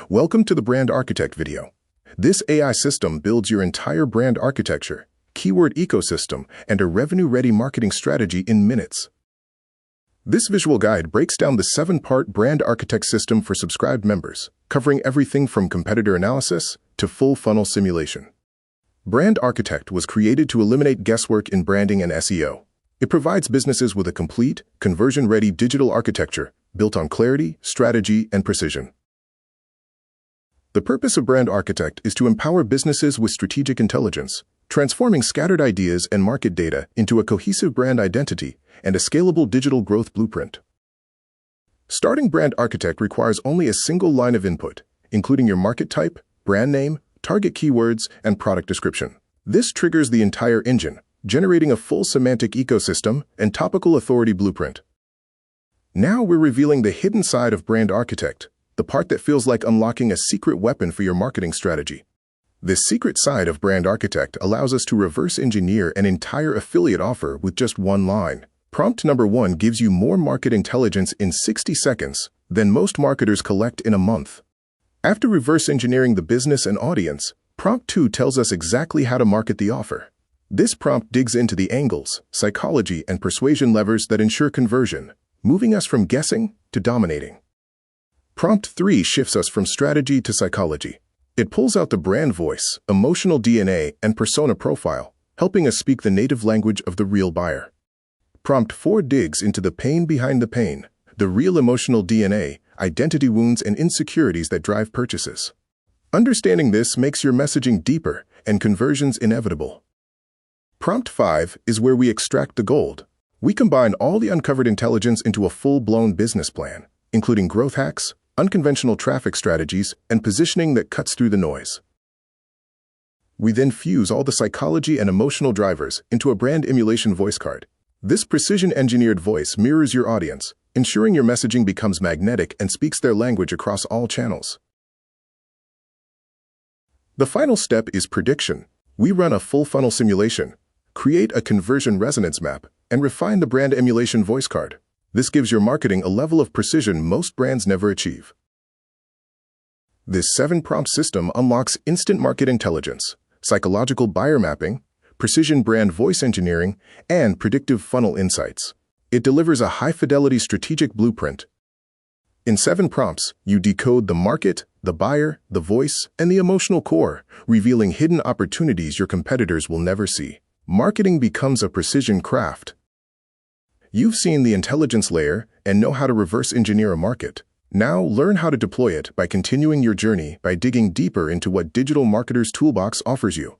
Welcome to the Brand Architect video. This AI system builds your entire brand architecture, keyword ecosystem, and a revenue-ready marketing strategy in minutes. This visual guide breaks down the 7-part Brand Architect system for subscribed members, covering everything from competitor analysis to full funnel simulation. Brand Architect was created to eliminate guesswork in branding and SEO. It provides businesses with a complete, conversion-ready digital architecture built on clarity, strategy, and precision. The purpose of Brand Architect is to empower businesses with strategic intelligence, transforming scattered ideas and market data into a cohesive brand identity and a scalable digital growth blueprint. Starting Brand Architect requires only a single line of input, including your market type, brand name, target keywords, and product description. This triggers the entire engine, generating a full semantic ecosystem and topical authority blueprint. Now we're revealing the hidden side of Brand Architect, the part that feels like unlocking a secret weapon for your marketing strategy. This secret side of Brand Architect allows us to reverse engineer an entire affiliate offer with just one line. Prompt number 1 gives you more market intelligence in 60 seconds than most marketers collect in a month. After reverse engineering the business and audience, Prompt 2 tells us exactly how to market the offer. This prompt digs into the angles, psychology, and persuasion levers that ensure conversion, moving us from guessing to dominating. Prompt 3 shifts us from strategy to psychology. It pulls out the brand voice, emotional DNA, and persona profile, helping us speak the native language of the real buyer. Prompt 4 digs into the pain behind the pain, the real emotional DNA, identity wounds, and insecurities that drive purchases. Understanding this makes your messaging deeper and conversions inevitable. Prompt 5 is where we extract the gold. We combine all the uncovered intelligence into a full-blown business plan, including growth hacks, unconventional traffic strategies, and positioning that cuts through the noise. We then fuse all the psychology and emotional drivers into a brand emulation voice card. This precision-engineered voice mirrors your audience, ensuring your messaging becomes magnetic and speaks their language across all channels. The final step is prediction. We run a full funnel simulation, create a conversion resonance map, and refine the brand emulation voice card. This gives your marketing a level of precision most brands never achieve. This 7-prompt system unlocks instant market intelligence, psychological buyer mapping, precision brand voice engineering, and predictive funnel insights. It delivers a high-fidelity strategic blueprint. In 7 prompts, you decode the market, the buyer, the voice, and the emotional core, revealing hidden opportunities your competitors will never see. Marketing becomes a precision craft. You've seen the intelligence layer and know how to reverse engineer a market. Now learn how to deploy it by continuing your journey by digging deeper into what Digital Marketer's Toolbox offers you.